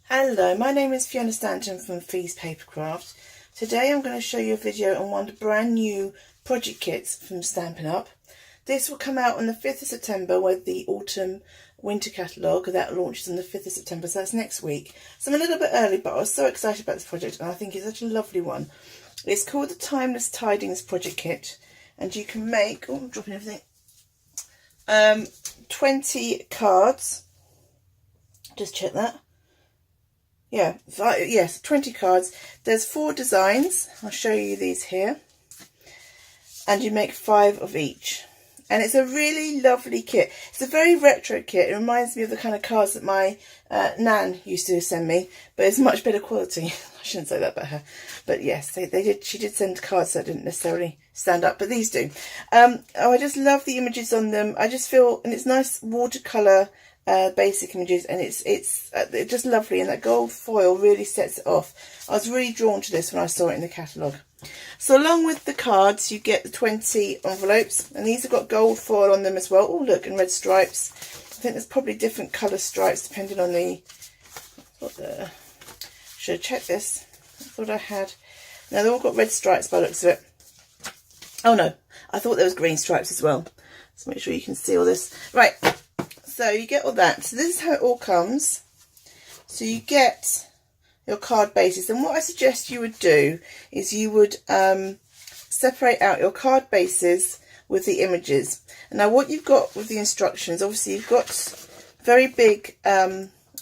Hello, my name is Fiona Stanton from Feast Papercraft. Today I'm going to show you a video on one of the brand new project kits from Stampin Up. This will come out on the 5th of September with the autumn winter catalogue that launches on the 5th of September, so that's next week. So I'm a little bit early, but I was so excited about this project and I think it's such a lovely one. It's called the Timeless Tidings project kit, and you can make, oh I'm dropping everything, 20 cards. Just check that. Yes, 20 cards. There's 4 designs. I'll show you these here. And you make 5 of each. And it's a really lovely kit. It's a very retro kit. It reminds me of the kind of cards that my Nan used to send me, but it's much better quality. I shouldn't say that about her. But yes, they did. She did send cards that didn't necessarily stand up, but these do. I just love the images on them. I just feel, and it's nice watercolour basic images, and it's just lovely, and that gold foil really sets it off. I was really drawn to this when I saw it in the catalogue. So along with the cards you get the 20 envelopes, and these have got gold foil on them as well. Oh look, and red stripes. I think there's probably different colour stripes depending on the should have checked this. I thought I had. No, they've all got red stripes by the looks of it. Oh no, I thought there was green stripes as well. Let's make sure you can see all this. Right. So you get all that. So this is how it all comes. So you get your card bases, and what I suggest you would do is you would separate out your card bases with the images. And now what you've got with the instructions, obviously you've got very big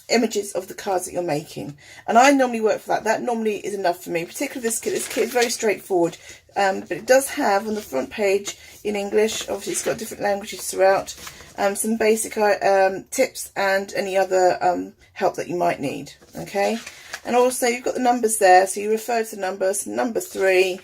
images of the cards that you're making, and I normally work for that. That normally is enough for me, particularly this kit. This kit is very straightforward, but it does have on the front page in English, obviously it's got different languages throughout, some basic tips and any other help that you might need. Okay, and also you've got the numbers there, so you refer to the numbers. Number 3,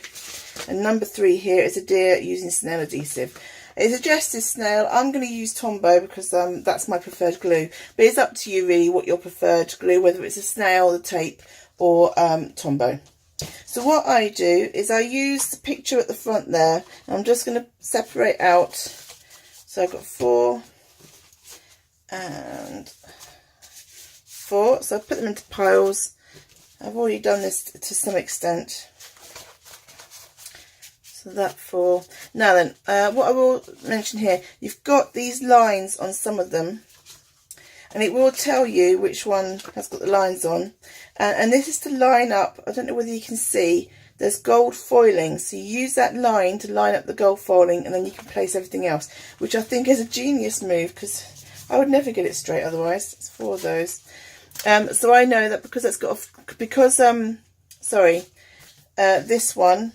and number 3 here is a deer using snail adhesive. It's a Justice snail. I'm going to use Tombow because that's my preferred glue, but it's up to you really what your preferred glue, whether it's a snail, the tape, or Tombow. So what I do is I use the picture at the front there, and I'm just going to separate out. So I've got 4 and 4, so I put them into piles. I've already done this to some extent. So that 4. Now then, what I will mention here, you've got these lines on some of them, and it will tell you which one has got the lines on. And this is to line up, I don't know whether you can see, there's gold foiling, so you use that line to line up the gold foiling, and then you can place everything else, which I think is a genius move, because I would never get it straight otherwise. It's 4 of those. So I know that because it's got, this one,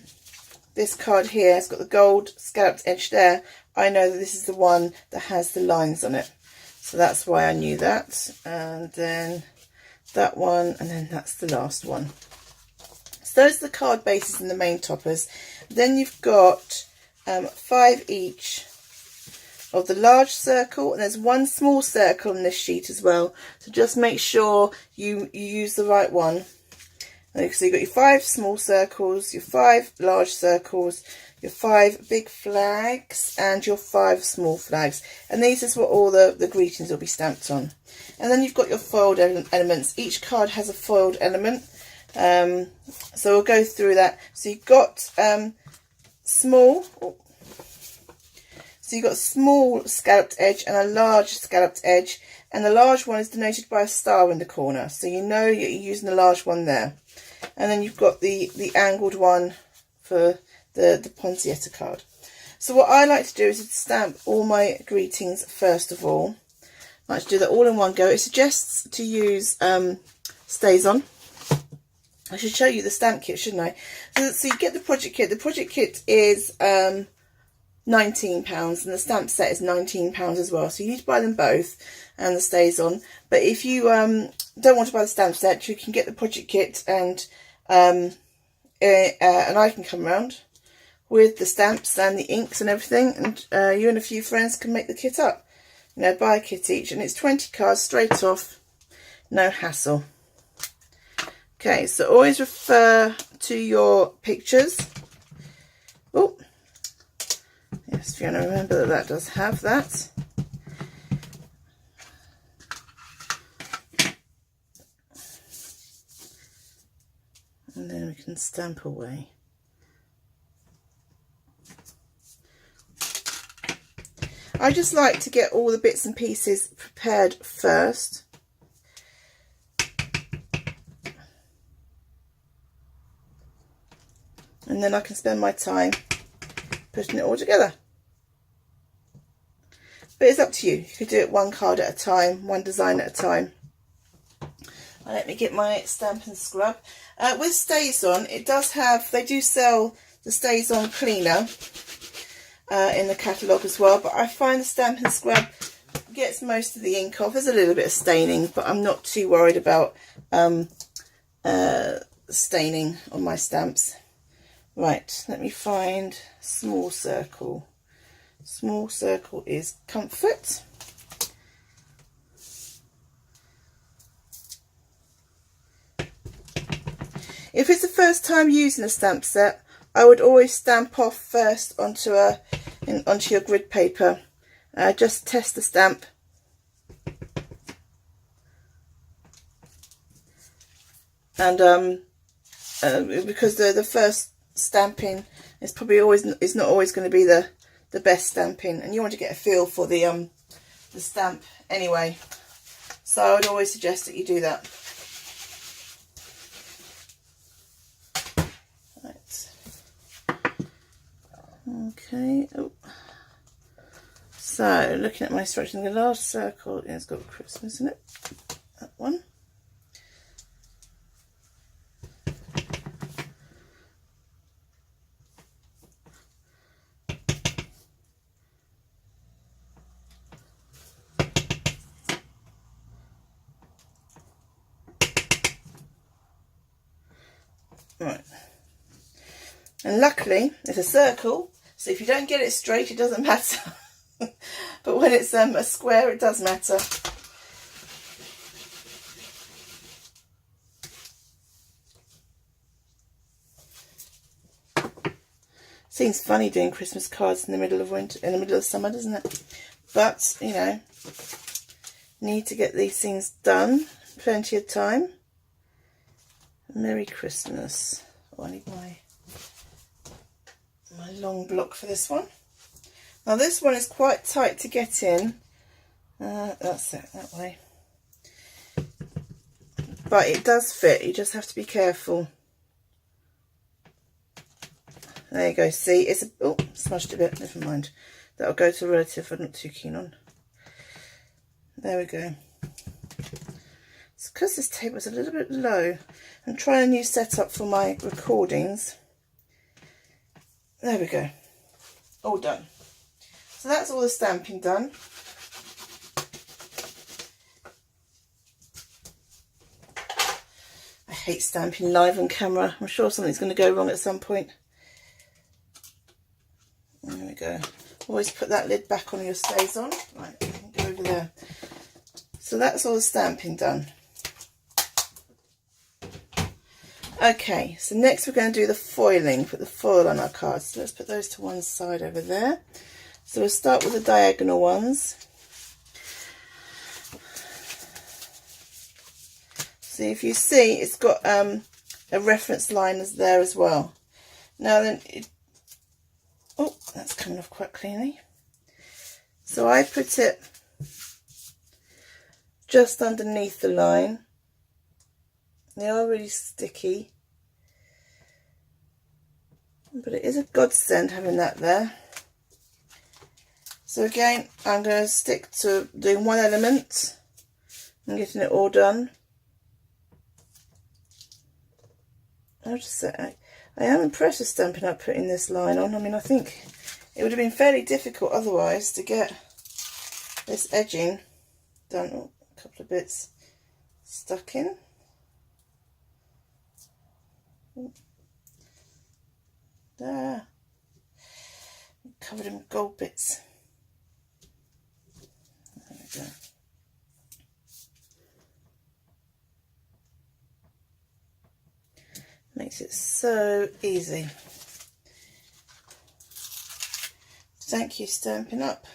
this card here has got the gold scalloped edge there. I know that this is the one that has the lines on it. So that's why I knew that. And then that one, and then that's the last one. So those are the card bases and the main toppers. Then you've got 5 each of the large circle, and there's 1 small circle on this sheet as well. So just make sure you use the right one. So you've got your 5 small circles, your 5 large circles, your 5 big flags, and your 5 small flags. And these is what all the greetings will be stamped on. And then you've got your foiled elements. Each card has a foiled element. So we'll go through that. So you've got small scalloped edge and a large scalloped edge. And the large one is denoted by a star in the corner. So you know you're using the large one there. And then you've got the angled one for the Ponzietta card. So what I like to do is to stamp all my greetings first of all. I like to do that all in one go. It suggests to use Stays On. I should show you the stamp kit, shouldn't I? So you get the project kit. The project kit is £19, and the stamp set is £19 as well. So you need to buy them both, and the Stays On. But if you don't want to buy the stamp set, you can get the project kit, and I can come around with the stamps and the inks and everything, and you and a few friends can make the kit up. You know, buy a kit each, and it's 20 cards straight off, no hassle. Okay, so always refer to your pictures. Oh, yes, Fiona, remember that does have that. and stamp away. I just like to get all the bits and pieces prepared first. And then I can spend my time putting it all together. But it's up to you. You could do it one card at a time, one design at a time. Now let me get my Stampin' Scrub. With StazOn, it does have, they do sell the StazOn cleaner in the catalogue as well. But I find the Stampin' Scrub gets most of the ink off. There's a little bit of staining, but I'm not too worried about staining on my stamps. Right, let me find small circle. Small circle is comfort. If it's the first time using a stamp set, I would always stamp off first onto your grid paper. Just test the stamp. And because the first stamping is probably not always going to be the best stamping, and you want to get a feel for the stamp anyway, so I would always suggest that you do that. Right. Okay. Oh. So looking at my instructions, the last circle has got Christmas in it. That one. Right, and luckily it's a circle, so if you don't get it straight, it doesn't matter. But when it's a square, it does matter. Seems funny doing Christmas cards in the middle of winter, in the middle of summer, doesn't it? But you know, need to get these things done. Plenty of time. Merry Christmas. Oh, I need my long block for this one. Now this one is quite tight to get in. That's it, that way. But it does fit. You just have to be careful. There you go. See, it's a, oh, smudged a bit. Never mind. That'll go to a relative I'm not too keen on. There we go. It's because this table's a little bit low. I'm trying a new setup for my recordings. There we go. All done. So that's all the stamping done. I hate stamping live on camera. I'm sure something's going to go wrong at some point. There we go. Always put that lid back on your StazOn. Right, go over there. So that's all the stamping done. Okay, so next we're going to do the foiling, put the foil on our cards. So let's put those to one side over there. So we'll start with the diagonal ones. So if you see, it's got a reference line there as well. Now then, oh, that's coming off quite cleanly. So I put it just underneath the line. They are really sticky, but it is a godsend having that there. So again, I'm going to stick to doing one element and getting it all done. I'll just say, I am impressed with Stampin' Up putting this line on. I mean, I think it would have been fairly difficult otherwise to get this edging done. Oh, a couple of bits stuck in. There, covered in gold bits. There we go. Makes it so easy. Thank you, Stampin' Up.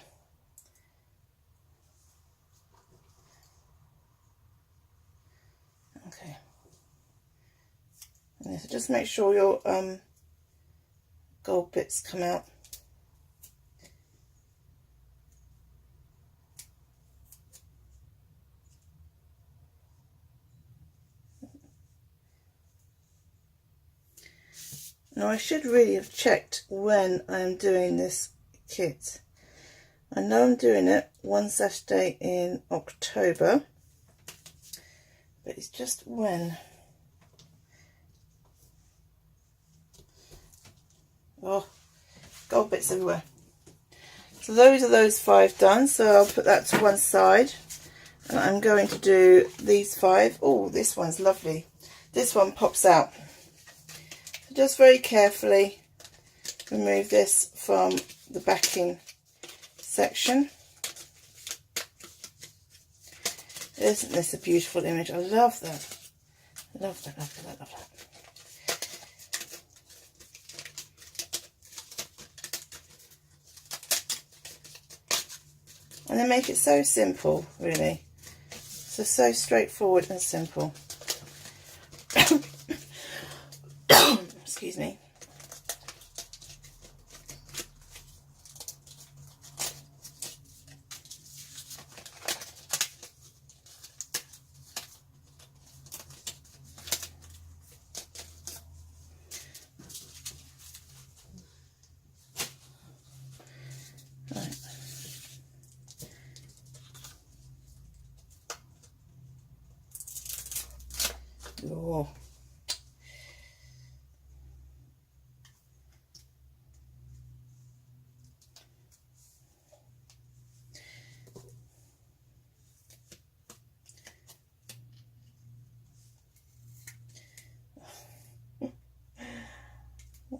Okay. And just make sure your gold bits come out. Now I should really have checked when I'm doing this kit. I know I'm doing it one Saturday in October, but it's just when. Oh, gold bits everywhere. So those are those 5 done, so I'll put that to one side. And I'm going to do these 5. Oh, this one's lovely. This one pops out. So just very carefully remove this from the backing section. Isn't this a beautiful image? I love that. Love that, love that, love that. And they make it so simple, really. So straightforward and simple. Excuse me. Right. Oh.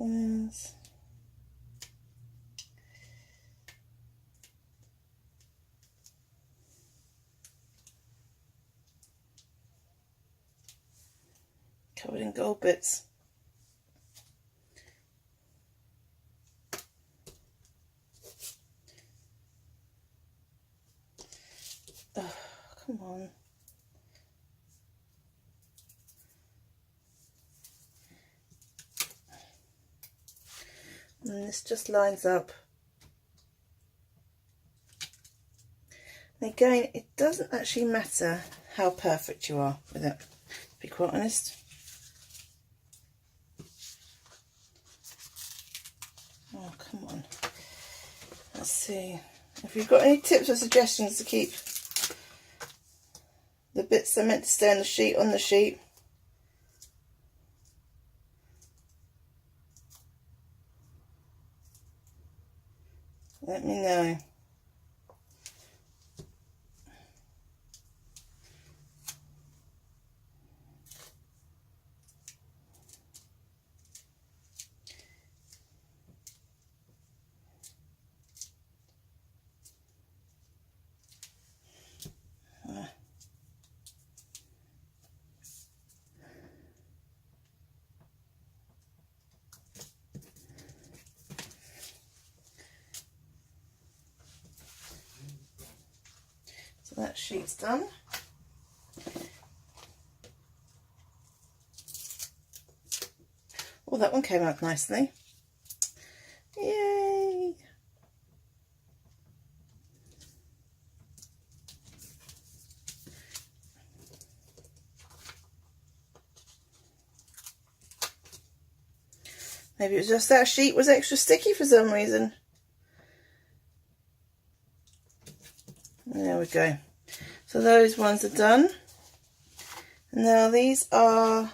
Yes. Covered in gold bits. Oh, come on. And this just lines up. And again, it doesn't actually matter how perfect you are with it, to be quite honest. Oh, come on. Let's see. If you've got any tips or suggestions to keep the bits that are meant to stay on the sheet, let me know. So that sheet's done. Oh, that one came out nicely. Yay! Maybe it was just that sheet was extra sticky for some reason. There we go. So those ones are done. Now these are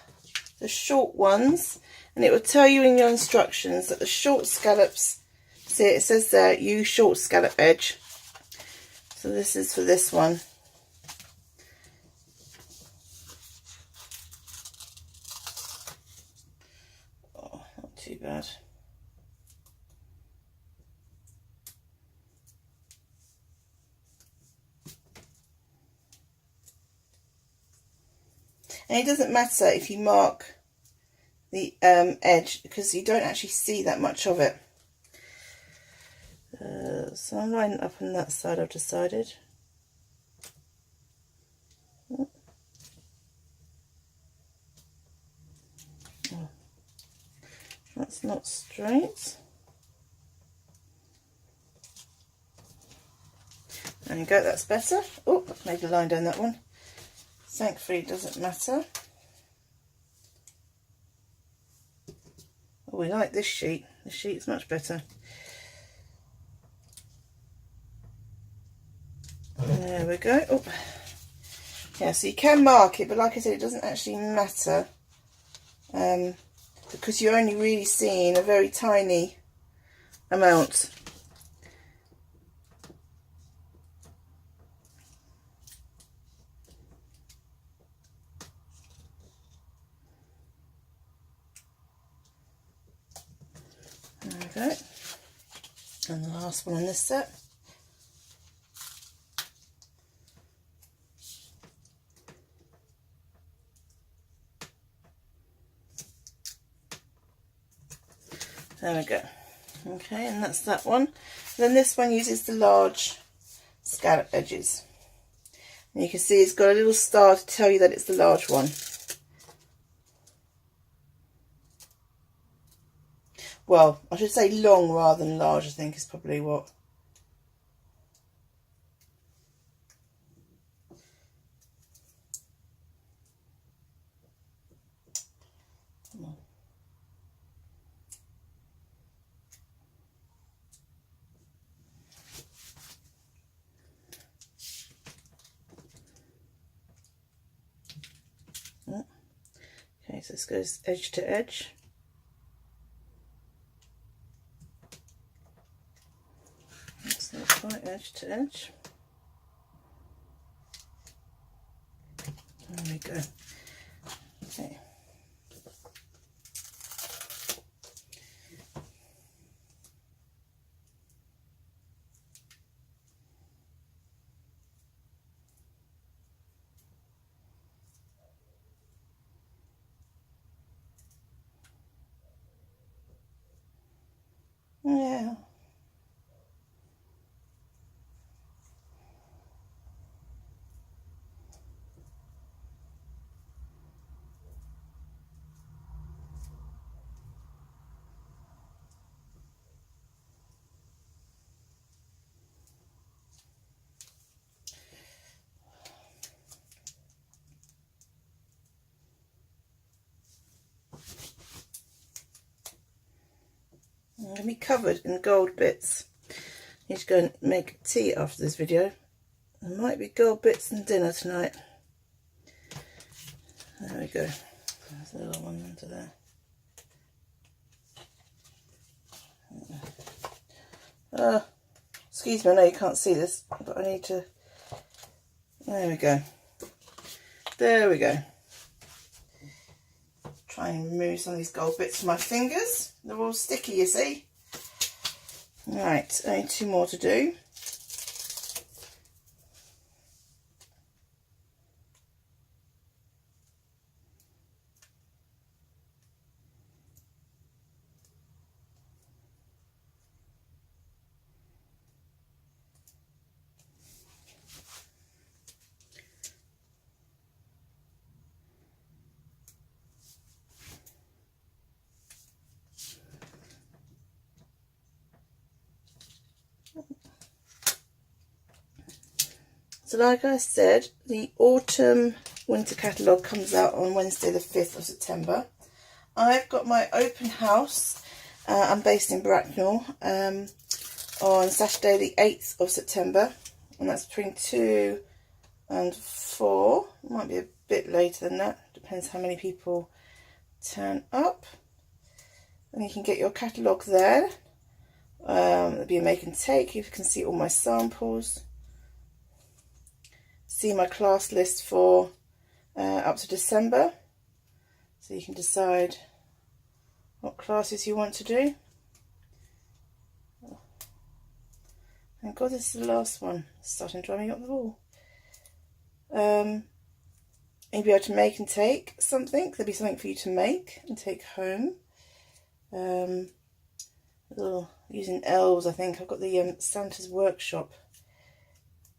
the short ones, and it will tell you in your instructions that the short scallops, see it says there, use short scallop edge. So this is for this one. Oh, not too bad. And it doesn't matter if you mark the edge, because you don't actually see that much of it. So I'm lining up on that side, I've decided. Oh. That's not straight. There you go, that's better. Oh, I've made a line down that one. Thankfully it doesn't matter. Oh, we like this sheet. This sheet's much better. There we go. Oh. Yeah, so you can mark it, but like I said, it doesn't actually matter because you're only really seeing a very tiny amount. There we go. And the last one on this set. There we go. Okay, and that's that one. Then this one uses the large scallop edges. And you can see it's got a little star to tell you that it's the large one. Well, I should say long rather than large, I think is probably what. Come on. Okay, so this goes edge to edge. That's not quite edge to edge. There we go. Okay. Yeah. I'm going to be covered in gold bits. I need to go and make tea after this video. There might be gold bits and dinner tonight. There we go. There's a little one under there. Excuse me, I know you can't see this, but I need to... There we go. There we go. Try and remove some of these gold bits from my fingers. They're all sticky, you see. Right, only two more to do. So like I said, the autumn winter catalogue comes out on Wednesday the 5th of September. I've got my open house, I'm based in Bracknell, on Saturday the 8th of September, and that's between 2 and 4. It might be a bit later than that, depends how many people turn up. And you can get your catalogue there. There'll be a make and take, you can see all my samples. See my class list for up to December, so you can decide what classes you want to do. Thank God this is the last one. It's starting to drive me up the wall. You'll be able to make and take something. There'll be something for you to make and take home. Using elves, I think. I've got the Santa's Workshop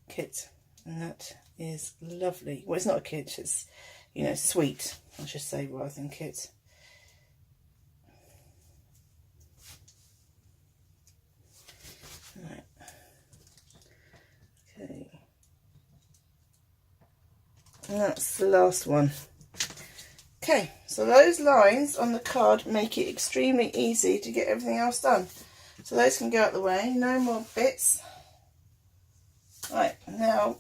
kit, and that is lovely. Well, it's not a kit, it's, you know, sweet, I should say, rather than kit. And that's the last one. Okay, so those lines on the card make it extremely easy to get everything else done. So those can go out the way, no more bits. Right, now,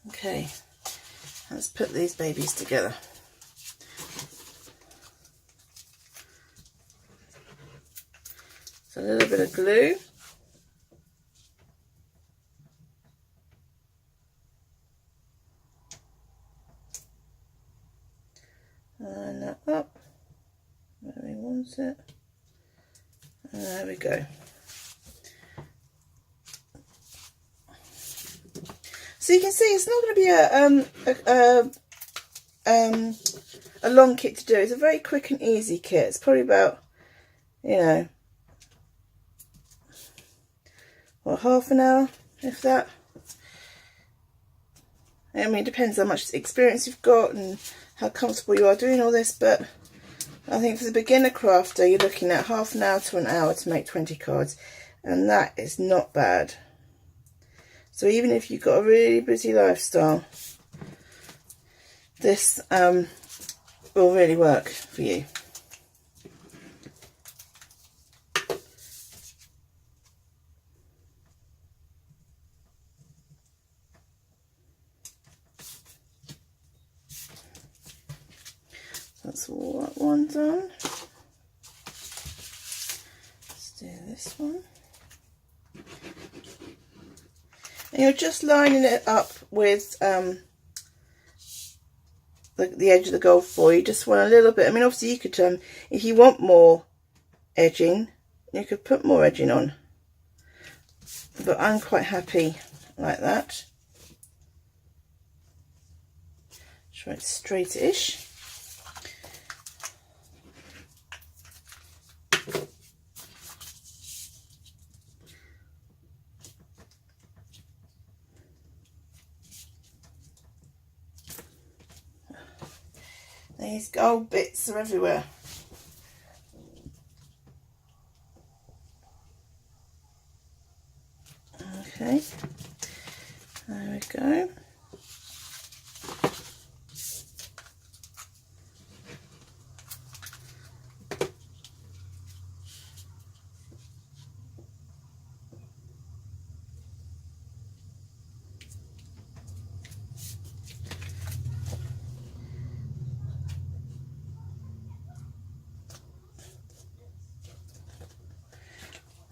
okay, let's put these babies together. So a little bit of glue. Line that up where we want it. And there we go. So you can see it's not going to be a long kit to do. It's a very quick and easy kit. It's probably about, you know, what, half an hour, if that. I mean, it depends how much experience you've got and how comfortable you are doing all this, but I think for the beginner crafter, you're looking at half an hour to an hour to make 20 cards, and that is not bad. So even if you've got a really busy lifestyle, this will really work for you. That's all that one done. Let's do this one. And you're just lining it up with the edge of the gold foil. You just want a little bit. I mean, obviously you could, if you want more edging, you could put more edging on. But I'm quite happy like that. Try it straight-ish. These gold bits are everywhere. Okay, there we go.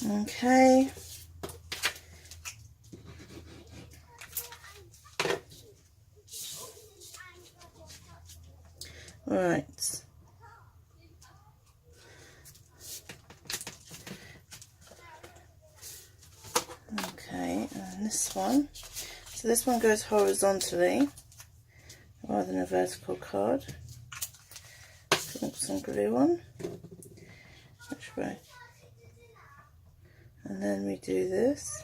Okay. Right. Okay, and this one. So this one goes horizontally rather than a vertical card. Put some glue on. Which way? And then we do this.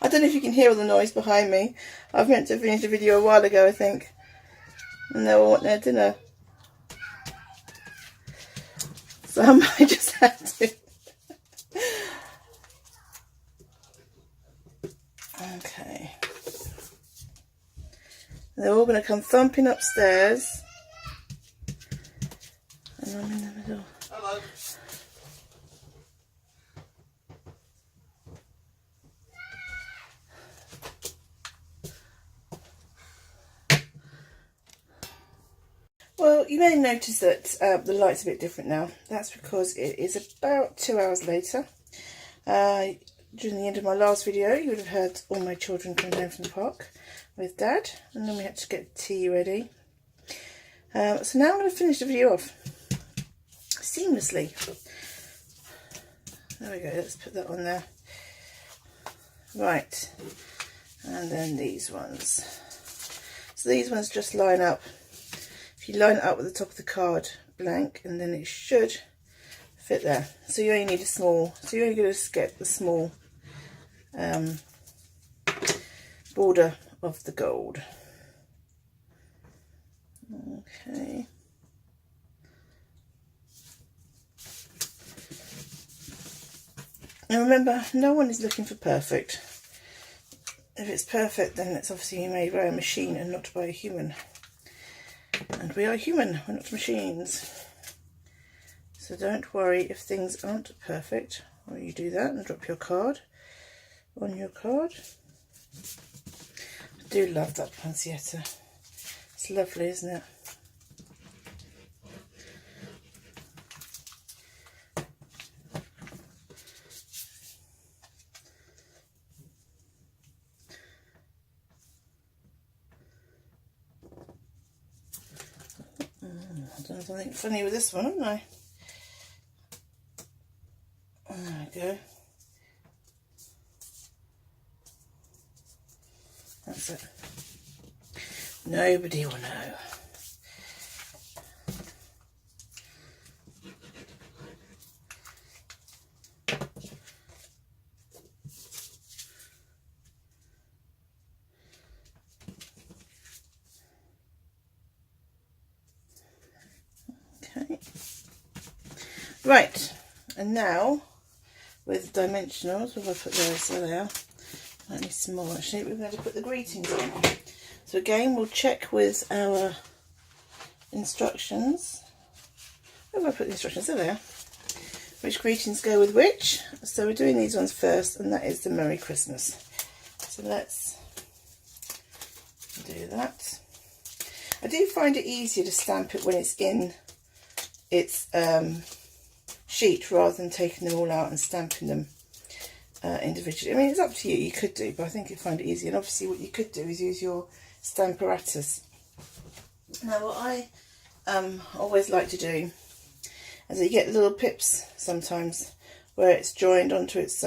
I don't know if you can hear all the noise behind me. I've meant to finish the video a while ago, I think. And they all want their dinner. So I might just have to. Okay. They're all going to come thumping upstairs. And I'm in the middle. Hello. Well, you may notice that the light's a bit different now. That's because it is about 2 hours later. During the end of my last video, you would have heard all my children come down from the park with Dad, and then we had to get tea ready. So now I'm going to finish the video off seamlessly. There we go, let's put that on there. Right, and then these ones. So these ones just line up. If you line it up with the top of the card blank, and then it should fit there. So you only need a small, so you're only going to get the small border of the gold. Okay. And remember, no one is looking for perfect. If it's perfect, then it's obviously made by a machine and not by a human. And we are human, we're not machines. So don't worry if things aren't perfect. Or you do that and drop your card on your card. I do love that pancietta. It's lovely, isn't it? I've done something funny with this one, haven't I? There we go. That's it. Nobody will know. Okay. Right, and now with dimensionals, where have I put those? There they are. I need some more actually. We're going to put the greetings in. So again, we'll check with our instructions. Where have I put the instructions? There they are. Which greetings go with which. So we're doing these ones first, and that is the Merry Christmas. So let's do that. I do find it easier to stamp it when it's in its sheet rather than taking them all out and stamping them individually. I mean, it's up to you. You could do, but I think you'd find it easier. And obviously what you could do is use your stamparatus. Now what I always like to do is you get little pips sometimes where it's joined onto its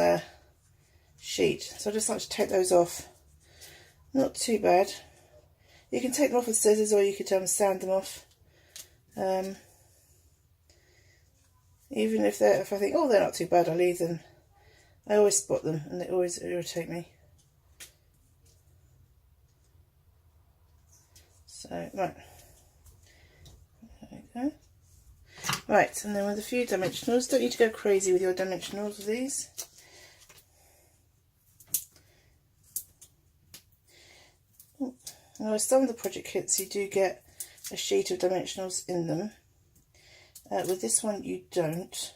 sheet. So I just like to take those off. Not too bad. You can take them off with scissors, or you could sand them off. Even if I think, oh, they're not too bad, I'll leave them. I always spot them and they always irritate me. So, right. There we go. Right, and then with a few dimensionals, don't need to go crazy with your dimensionals with these. Now, with some of the project kits, you do get a sheet of dimensionals in them. With this one, you don't.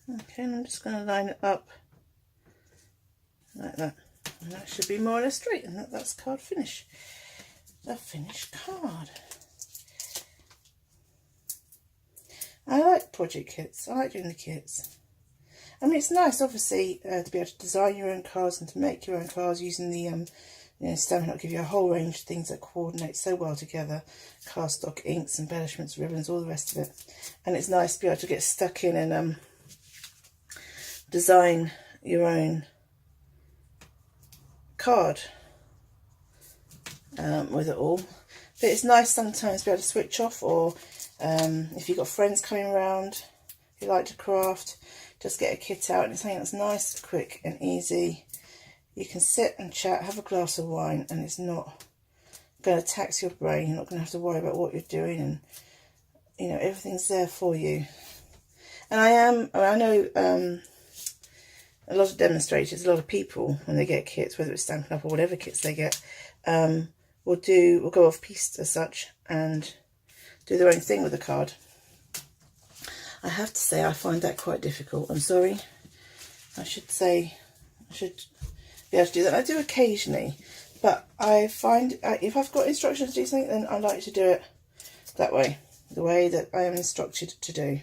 Okay, and I'm just going to line it up like that. And that should be more or less straight, and that's card finish. The finished card. I like project kits. I like doing the kits. I mean, it's nice, obviously, to be able to design your own cards and to make your own cards using the Stampin' Up give you a whole range of things that coordinate so well together. Cardstock, inks, embellishments, ribbons, all the rest of it. And it's nice to be able to get stuck in and design your own card with it all. But it's nice sometimes to be able to switch off, or if you've got friends coming around who like to craft, just get a kit out and it's something that's nice, quick and easy. You can sit and chat, have a glass of wine, and it's not going to tax your brain. You're not going to have to worry about what you're doing, and everything's there for you. And I know a lot of demonstrators, a lot of people, when they get kits, whether it's Stampin' Up or whatever kits they get, will go off piste as such and do their own thing with the card. I have to say, I find that quite difficult. I'm sorry. I should be able to do that. I do occasionally, but I find if I've got instructions to do something, then I like to do it that way, the way that I am instructed to do.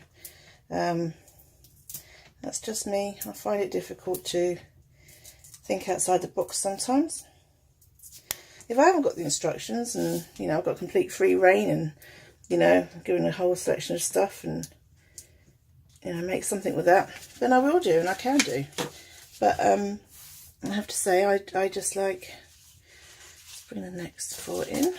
That's just me. I find it difficult to think outside the box sometimes. If I haven't got the instructions and, I've got complete free reign and, given a whole selection of stuff and, make something with that, then I will do, and I can do. But I have to say, I just like, let's bring the next four in.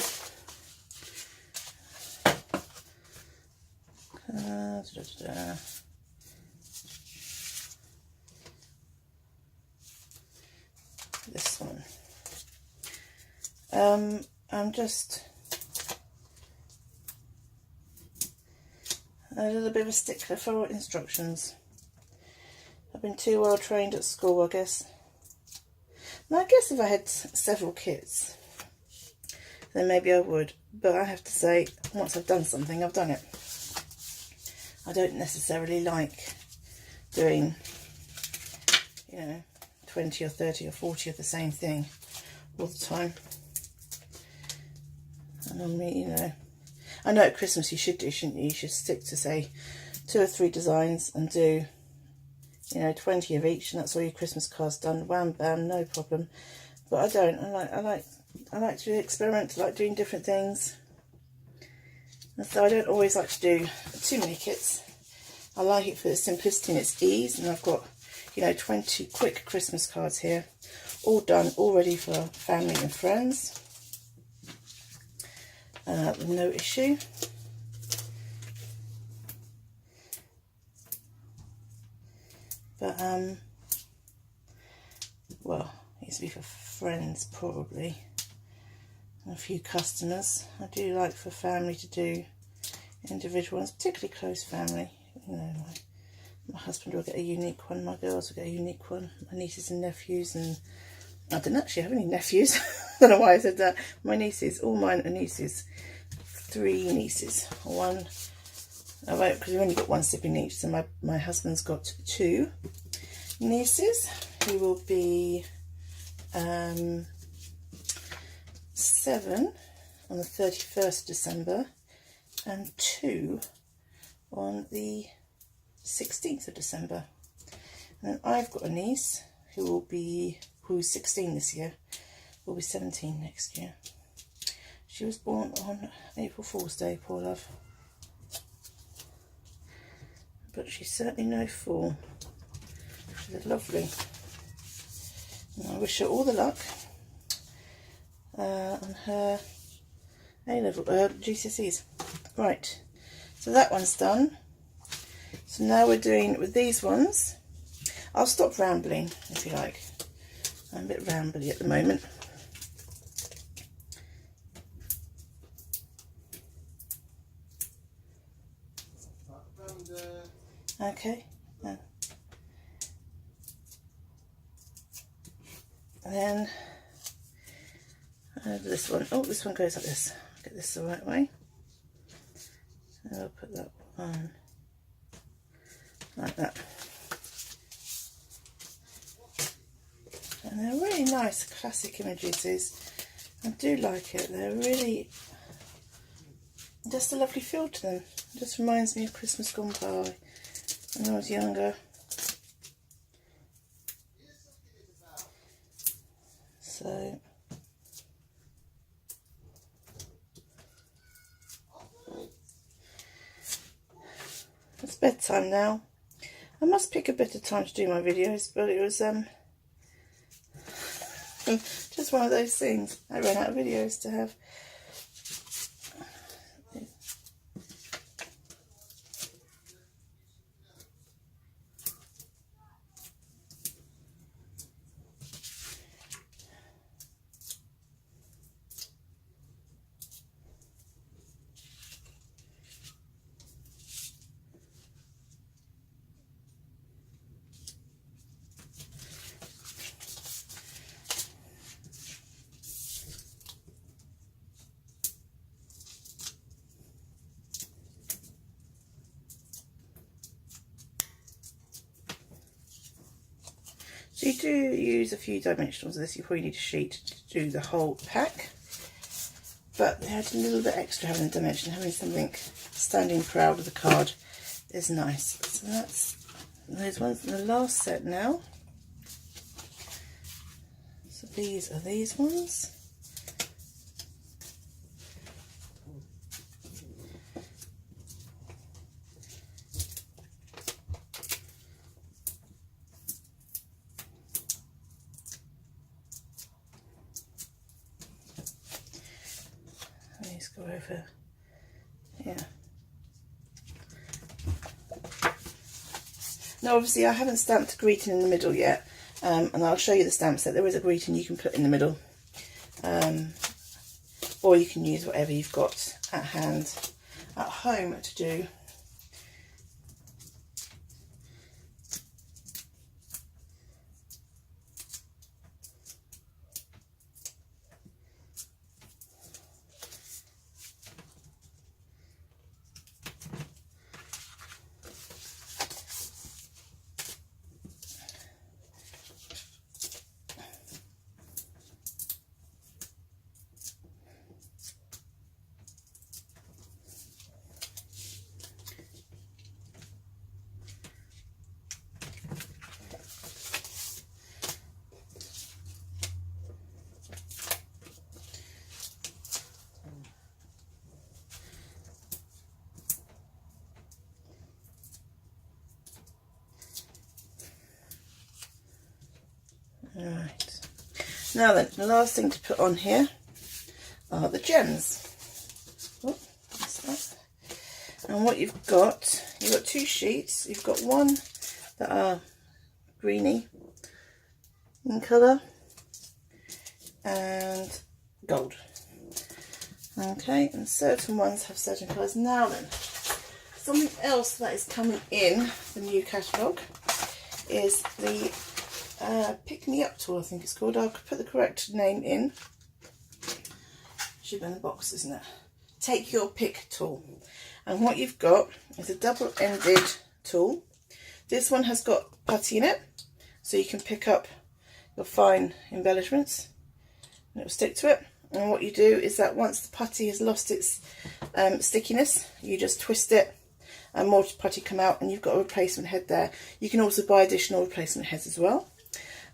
This one. I'm just a little bit of a stickler for instructions. I've been too well trained at school, I guess. Now, I guess if I had several kits, then maybe I would. But I have to say, once I've done something, I've done it. I don't necessarily like doing, you know, 20 or 30 or 40 of the same thing all the time. And I mean, you know, I know at Christmas you should do, shouldn't you? You should stick to, say, 2 or 3 designs and do, you know, 20 of each, and that's all your Christmas cards done. Wham bam, no problem. But I don't. I like to experiment. I like doing different things. And so I don't always like to do too many kits. I like it for its simplicity and its ease. And I've got, you know, 20 quick Christmas cards here, all done, all ready for family and friends. With no issue. But well, it used to be for friends probably, and a few customers. I do like for family to do individual ones, particularly close family. You know, my husband will get a unique one, my girls will get a unique one, my nieces and nephews, and I don't actually have any nephews. I don't know why I said that. My nieces, all mine are nieces. 3 nieces. One, I won't, because we've only got 1 sibling each, so my husband's got 2 nieces who will be 7 on the 31st of December and 2 on the 16th of December. And then I've got a niece who's 16 this year, will be 17 next year. She was born on April Fool's Day, poor love. But she's certainly no fool. She's lovely. And I wish her all the luck on her A-level, GCSEs. Right, so that one's done. So now we're doing with these ones. I'll stop rambling if you like. I'm a bit rambly at the moment. Okay. And then this one. Oh, this one goes like this. Get this the right way. And I'll put that one like that. And they're really nice, classic images. These. I do like it. They're really just a lovely feel to them. It just reminds me of Christmas gone by when I was younger. So it's bedtime now. I must pick a better time to do my videos, but it was just one of those things. I ran out of videos to have. So you do use a few dimensionals of this. You probably need a sheet to do the whole pack. But they had a little bit extra having a dimension, having something standing proud of the card is nice. So that's those ones in the last set now. So these are these ones. Go over, yeah. Now obviously I haven't stamped a greeting in the middle yet, and I'll show you the stamp set. There is a greeting you can put in the middle, or you can use whatever you've got at hand at home to do Now then, the last thing to put on here are the gems. Oh, that's that. And what you've got two sheets. You've got one that are greeny in colour and gold. Okay, and certain ones have certain colours. Now then, something else that is coming in the new catalogue is the Pick Me Up tool, I think it's called. I'll put the correct name in. Should be in the box, isn't it? Take Your Pick tool. And what you've got is a double-ended tool. This one has got putty in it, so you can pick up your fine embellishments and it will stick to it. And what you do is that once the putty has lost its stickiness, you just twist it and more putty come out, and you've got a replacement head there. You can also buy additional replacement heads as well.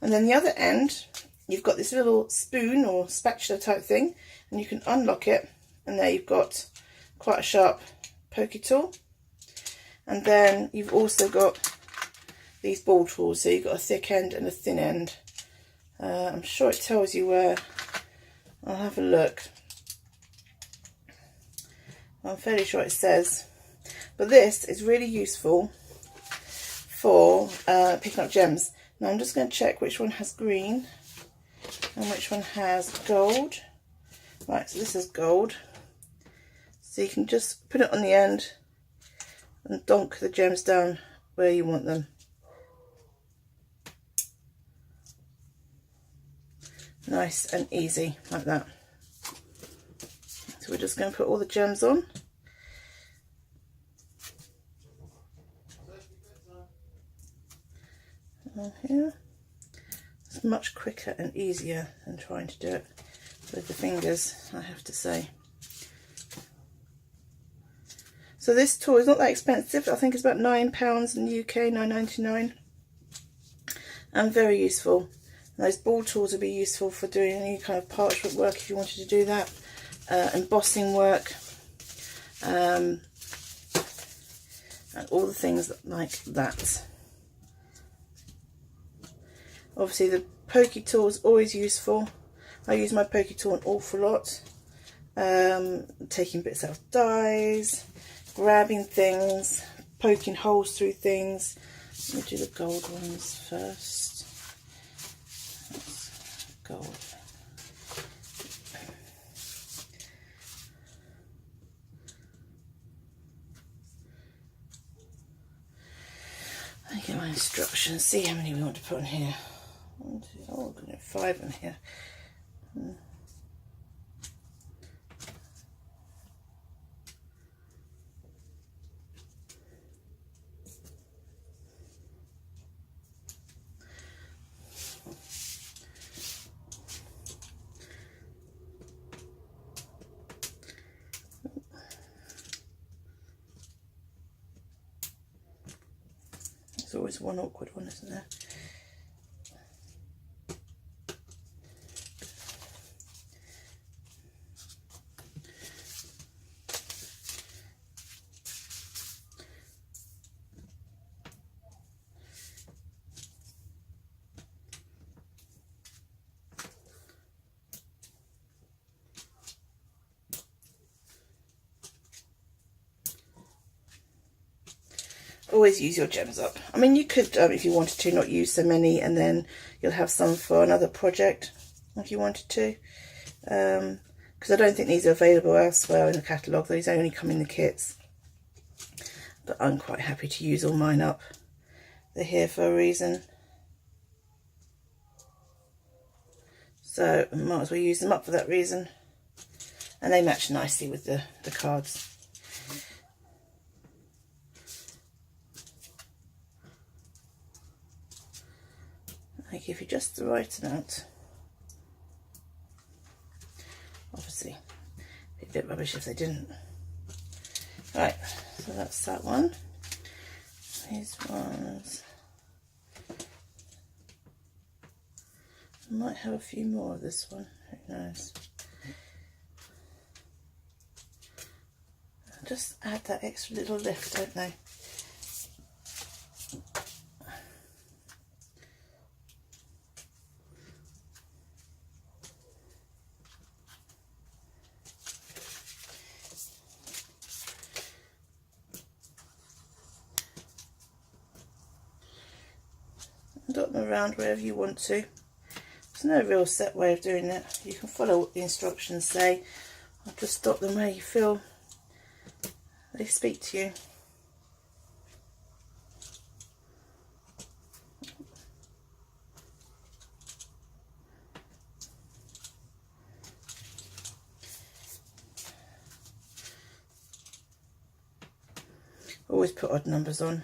And then the other end, you've got this little spoon or spatula type thing, and you can unlock it, and there you've got quite a sharp pokey tool. And then you've also got these ball tools, so you've got a thick end and a thin end. I'm sure it tells you where. I'll have a look. I'm fairly sure it says. But this is really useful for picking up gems. Now I'm just going to check which one has green and which one has gold. Right, so this is gold. So you can just put it on the end and donk the gems down where you want them. Nice and easy, like that. So we're just going to put all the gems on. Here. It's much quicker and easier than trying to do it with the fingers, I have to say. So this tool is not that expensive. I think it's about £9 in the UK, £9.99, and very useful. And those ball tools would be useful for doing any kind of parchment work if you wanted to do that, embossing work, and all the things like that. Obviously the pokey tool is always useful. I use my pokey tool an awful lot. Taking bits out of dies, grabbing things, poking holes through things. Let me do the gold ones first. That's gold. I get my instructions, see how many we want to put in here. 1, 2, oh, we're going to have 5 in here. There's always one awkward one, isn't there? Always use your gems up. I mean, you could, if you wanted to, not use so many, and then you'll have some for another project if you wanted to. Because I don't think these are available elsewhere in the catalogue. These only come in the kits. But I'm quite happy to use all mine up. They're here for a reason. So I might as well use them up for that reason. And they match nicely with the cards. They give you just the right amount. Obviously, it'd be a bit rubbish if they didn't. Right, so that's that one. These ones. I might have a few more of this one, who knows. Just add that extra little lift, don't they? dot them around wherever you want to. There's no real set way of doing it. You can follow what the instructions say, or just dot them where you feel they speak to you. Always put odd numbers on.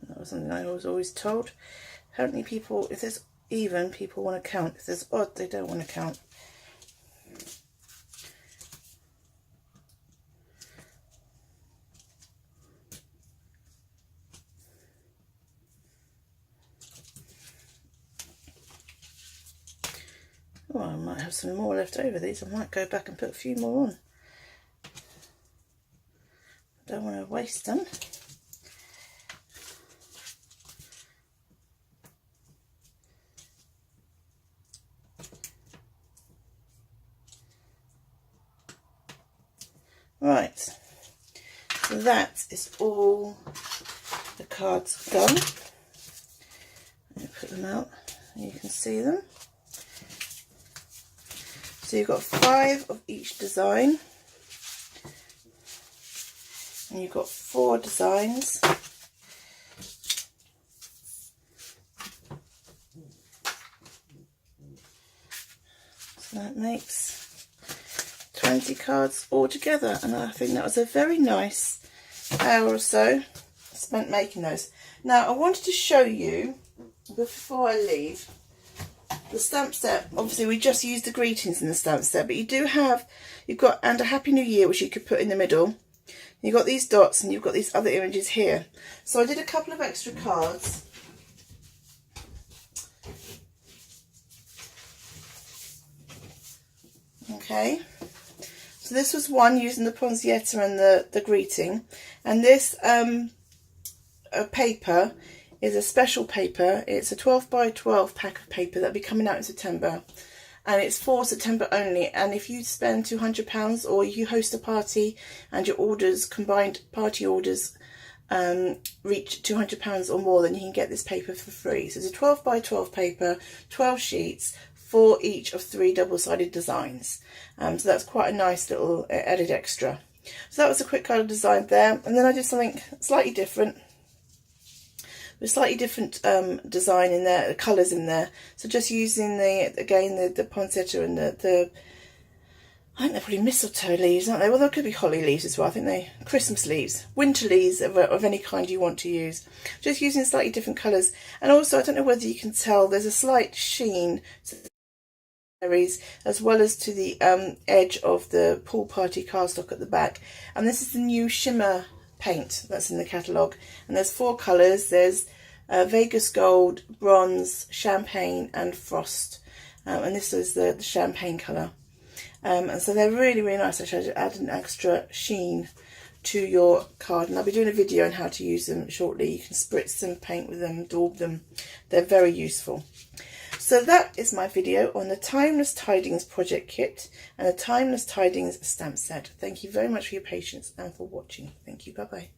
That was something I was always told. Apparently people, if there's even, people want to count. If there's odd, they don't want to count. Oh, I might have some more left over these. I might go back and put a few more on. Don't want to waste them. Right, so that is all the cards done. Let me put them out and you can see them. So you've got 5 of each design, and you've got 4 designs. So that makes 20 cards all together, and I think that was a very nice hour or so spent making those. Now I wanted to show you before I leave the stamp set. Obviously we just used the greetings in the stamp set, but you do have, you've got and a Happy New Year, which you could put in the middle. You've got these dots and you've got these other images here. So I did a couple of extra cards. Okay. So this was one using the Ponzietta and the greeting, and this paper is a special paper. It's a 12 by 12 pack of paper that'll be coming out in September, and it's for September only. And if you spend £200 or you host a party and your orders, combined party orders, reach £200 or more, then you can get this paper for free. So it's a 12 by 12 paper, 12 sheets, for each of 3 double-sided designs. So that's quite a nice little added extra. So that was a quick card design there, and then I did something slightly different. With slightly different design in there, colours in there. So just using the Ponzietta and the I think they're probably mistletoe leaves, aren't they? Well, there could be holly leaves as well. I think they Christmas leaves, winter leaves of any kind you want to use. Just using slightly different colours, and also I don't know whether you can tell, there's a slight sheen to the berries as well as to the edge of the pool party cardstock at the back. And this is the new shimmer paint that's in the catalogue, and there's 4 colours. There's Vegas Gold, Bronze, Champagne and Frost, and this is the champagne colour. And so they're really, really nice. Actually, I add an extra sheen to your card, and I'll be doing a video on how to use them shortly. You can spritz them, paint with them, daub them. They're very useful. So that is my video on the Timeless Tidings project kit and the Timeless Tidings stamp set. Thank you very much for your patience and for watching. Thank you. Bye bye.